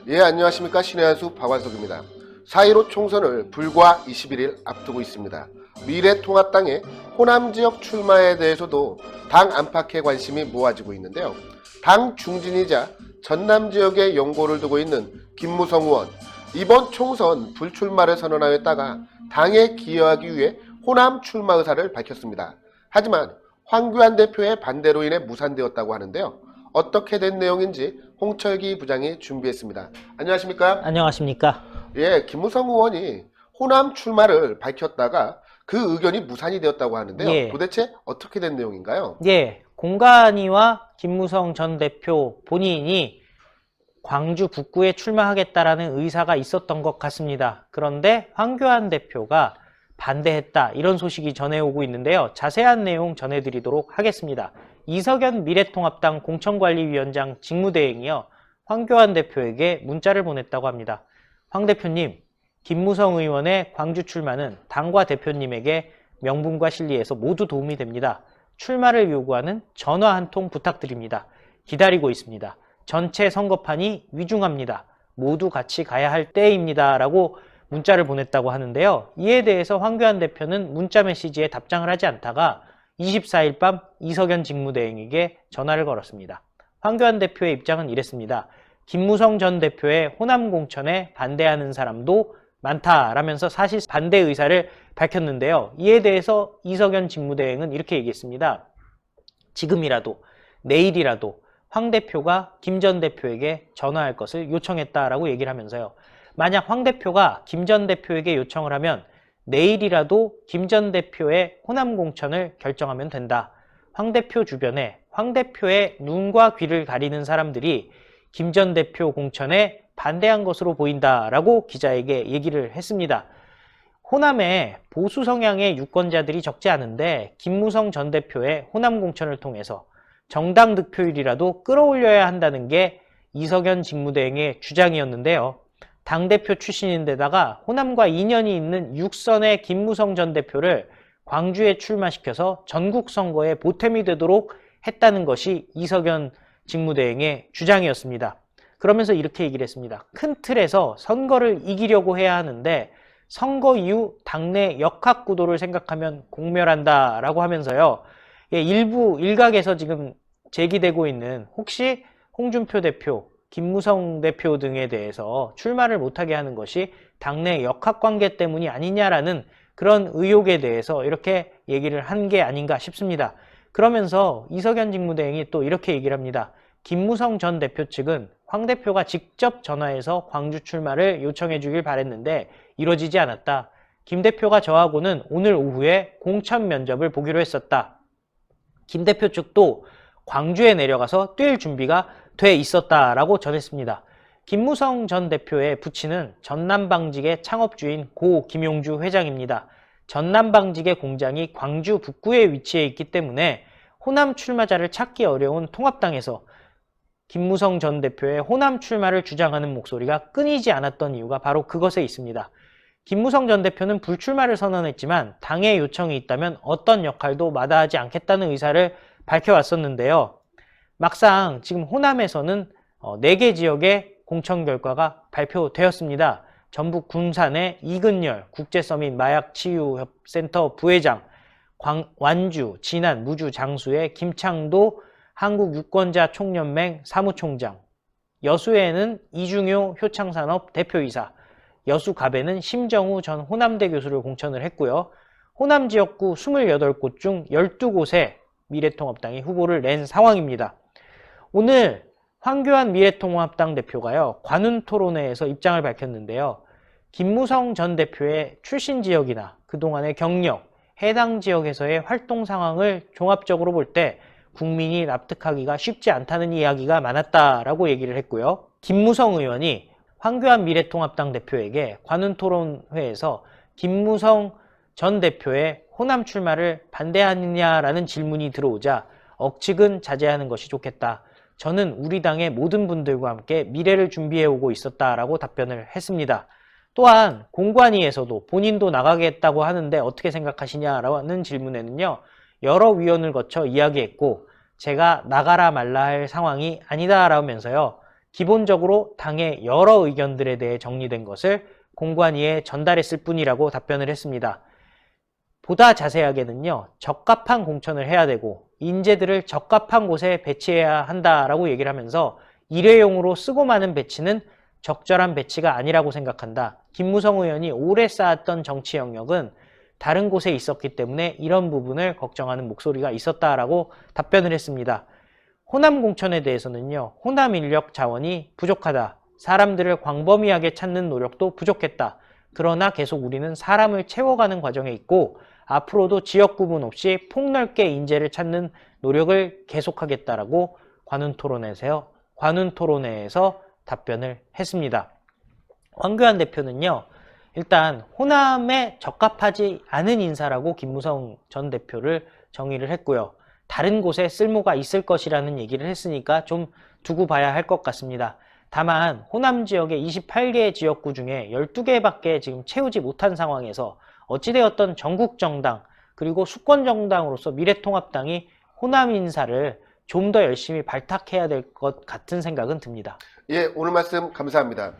예, 안녕하십니까. 신의 한수 박완석입니다. 4.15 총선을 불과 21일 앞두고 있습니다. 미래통합당의 호남지역 출마에 대해서도 당 안팎의 관심이 모아지고 있는데요. 당 중진이자 전남지역에 연고를 두고 있는 김무성 의원, 이번 총선 불출마를 선언하였다가 당에 기여하기 위해 호남 출마 의사를 밝혔습니다. 하지만 황교안 대표의 반대로 인해 무산되었다고 하는데요. 어떻게 된 내용인지 홍철기 부장이 준비했습니다. 안녕하십니까? 안녕하십니까? 예, 김무성 의원이 호남 출마를 밝혔다가 그 의견이 무산이 되었다고 하는데요. 예. 도대체 어떻게 된 내용인가요? 예, 공관위와 김무성 전 대표 본인이 광주 북구에 출마하겠다라는 의사가 있었던 것 같습니다. 그런데 황교안 대표가 반대했다, 이런 소식이 전해오고 있는데요. 자세한 내용 전해드리도록 하겠습니다. 이석연 미래통합당 공천관리위원장 직무대행이요, 황교안 대표에게 문자를 보냈다고 합니다. 황 대표님, 김무성 의원의 광주 출마는 당과 대표님에게 명분과 실리에서 모두 도움이 됩니다. 출마를 요구하는 전화 한 통 부탁드립니다. 기다리고 있습니다. 전체 선거판이 위중합니다. 모두 같이 가야 할 때입니다. 라고 문자를 보냈다고 하는데요. 이에 대해서 황교안 대표는 문자 메시지에 답장을 하지 않다가 24일 밤 이석연 직무대행에게 전화를 걸었습니다. 황교안 대표의 입장은 이랬습니다. 김무성 전 대표의 호남 공천에 반대하는 사람도 많다라면서 사실 반대 의사를 밝혔는데요. 이에 대해서 이석연 직무대행은 이렇게 얘기했습니다. 지금이라도, 내일이라도 황 대표가 김 전 대표에게 전화할 것을 요청했다라고 얘기를 하면서요. 만약 황 대표가 김 전 대표에게 요청을 하면 내일이라도 김 전 대표의 호남 공천을 결정하면 된다. 황 대표 주변에 황 대표의 눈과 귀를 가리는 사람들이 김 전 대표 공천에 반대한 것으로 보인다라고 기자에게 얘기를 했습니다. 호남에 보수 성향의 유권자들이 적지 않은데 김무성 전 대표의 호남 공천을 통해서 정당 득표율이라도 끌어올려야 한다는 게 이석연 직무대행의 주장이었는데요. 당대표 출신인데다가 호남과 인연이 있는 육선의 김무성 전 대표를 광주에 출마시켜서 전국 선거에 보탬이 되도록 했다는 것이 이석연 직무대행의 주장이었습니다. 그러면서 이렇게 얘기를 했습니다. 큰 틀에서 선거를 이기려고 해야 하는데 선거 이후 당내 역학구도를 생각하면 공멸한다라고 하면서요. 예, 일부 일각에서 지금 제기되고 있는 혹시 홍준표 대표, 김무성 대표 등에 대해서 출마를 못하게 하는 것이 당내 역학관계 때문이 아니냐라는 그런 의혹에 대해서 이렇게 얘기를 한 게 아닌가 싶습니다. 그러면서 이석연 직무대행이 또 이렇게 얘기를 합니다. 김무성 전 대표 측은 황 대표가 직접 전화해서 광주 출마를 요청해 주길 바랬는데 이루어지지 않았다. 김 대표가 저하고는 오늘 오후에 공천 면접을 보기로 했었다. 김 대표 측도 광주에 내려가서 뛸 준비가 돼 있었다라고 전했습니다. 김무성 전 대표의 부친은 전남방직의 창업주인 고 김용주 회장입니다. 전남방직의 공장이 광주 북구에 위치해 있기 때문에 호남 출마자를 찾기 어려운 통합당에서 김무성 전 대표의 호남 출마를 주장하는 목소리가 끊이지 않았던 이유가 바로 그것에 있습니다. 김무성 전 대표는 불출마를 선언했지만 당의 요청이 있다면 어떤 역할도 마다하지 않겠다는 의사를 밝혀왔었는데요. 막상 지금 호남에서는 4개 지역의 공천 결과가 발표되었습니다. 전북 군산의 이근열 국제서민 마약치유센터 부회장, 완주, 진안, 무주, 장수의 김창도 한국유권자총연맹 사무총장, 여수에는 이중효 효창산업 대표이사, 여수갑에는 심정우 전 호남대 교수를 공천을 했고요. 호남 지역구 28곳 중 12곳에 미래통합당이 후보를 낸 상황입니다. 오늘 황교안 미래통합당 대표가요, 관훈토론회에서 입장을 밝혔는데요. 김무성 전 대표의 출신 지역이나 그동안의 경력, 해당 지역에서의 활동 상황을 종합적으로 볼 때 국민이 납득하기가 쉽지 않다는 이야기가 많았다라고 얘기를 했고요. 김무성 의원이 황교안 미래통합당 대표에게 관훈토론회에서 김무성 전 대표의 호남 출마를 반대하느냐라는 질문이 들어오자 억측은 자제하는 것이 좋겠다. 저는 우리 당의 모든 분들과 함께 미래를 준비해오고 있었다라고 답변을 했습니다. 또한 공관위에서도 본인도 나가겠다고 하는데 어떻게 생각하시냐라는 질문에는요. 여러 위원을 거쳐 이야기했고 제가 나가라 말라 할 상황이 아니다라면서요. 기본적으로 당의 여러 의견들에 대해 정리된 것을 공관위에 전달했을 뿐이라고 답변을 했습니다. 보다 자세하게는요. 적합한 공천을 해야 되고 인재들을 적합한 곳에 배치해야 한다라고 얘기를 하면서 일회용으로 쓰고 마는 배치는 적절한 배치가 아니라고 생각한다. 김무성 의원이 오래 쌓았던 정치 영역은 다른 곳에 있었기 때문에 이런 부분을 걱정하는 목소리가 있었다라고 답변을 했습니다. 호남 공천에 대해서는요. 호남 인력 자원이 부족하다. 사람들을 광범위하게 찾는 노력도 부족했다. 그러나 계속 우리는 사람을 채워가는 과정에 있고 앞으로도 지역 구분 없이 폭넓게 인재를 찾는 노력을 계속하겠다라고 관훈토론회에서 답변을 했습니다. 황교안 대표는요. 일단 호남에 적합하지 않은 인사라고 김무성 전 대표를 정의를 했고요. 다른 곳에 쓸모가 있을 것이라는 얘기를 했으니까 좀 두고 봐야 할 것 같습니다. 다만 호남 지역의 28개 지역구 중에 12개밖에 지금 채우지 못한 상황에서 어찌되었던 전국정당 그리고 수권정당으로서 미래통합당이 호남 인사를 좀 더 열심히 발탁해야 될 것 같은 생각은 듭니다. 예, 오늘 말씀 감사합니다.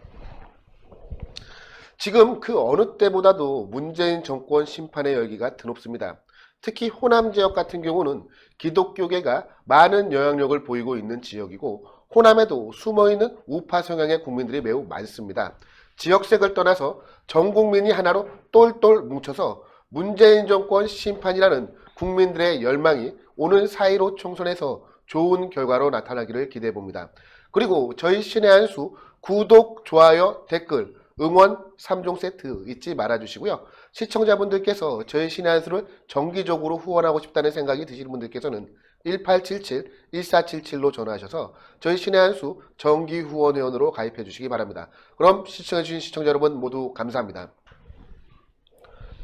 지금 그 어느 때보다도 문재인 정권 심판의 열기가 드높습니다. 특히 호남 지역 같은 경우는 기독교계가 많은 영향력을 보이고 있는 지역이고 호남에도 숨어있는 우파 성향의 국민들이 매우 많습니다. 지역색을 떠나서 전 국민이 하나로 똘똘 뭉쳐서 문재인 정권 심판이라는 국민들의 열망이 오는 4.15 총선에서 좋은 결과로 나타나기를 기대해 봅니다. 그리고 저희 신의 한 수 구독, 좋아요, 댓글, 응원 3종 세트 잊지 말아주시고요. 시청자분들께서 저희 신의 한 수를 정기적으로 후원하고 싶다는 생각이 드시는 분들께서는 1877-1477로 전화하셔서 저희 신의 한 수 정기 후원 회원으로 가입해 주시기 바랍니다. 그럼 시청해주신 시청자 여러분 모두 감사합니다.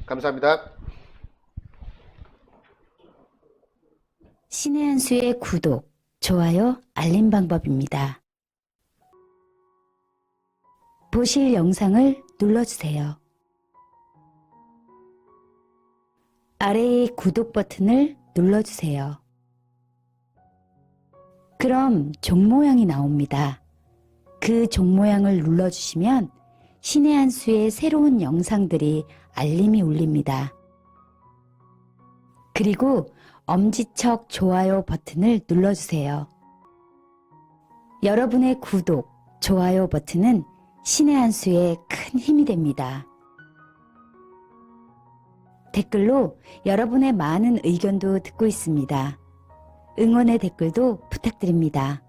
감사합니다. 신의 한 수의 구독, 좋아요, 알림 방법입니다. 보실 영상을 눌러주세요. 아래의 구독 버튼을 눌러주세요. 그럼 종 모양이 나옵니다. 그 종 모양을 눌러주시면 신의 한 수의 새로운 영상들이 알림이 울립니다. 그리고 엄지척 좋아요 버튼을 눌러주세요. 여러분의 구독, 좋아요 버튼은 신의 한 수에 큰 힘이 됩니다. 댓글로 여러분의 많은 의견도 듣고 있습니다. 응원의 댓글도 부탁드립니다.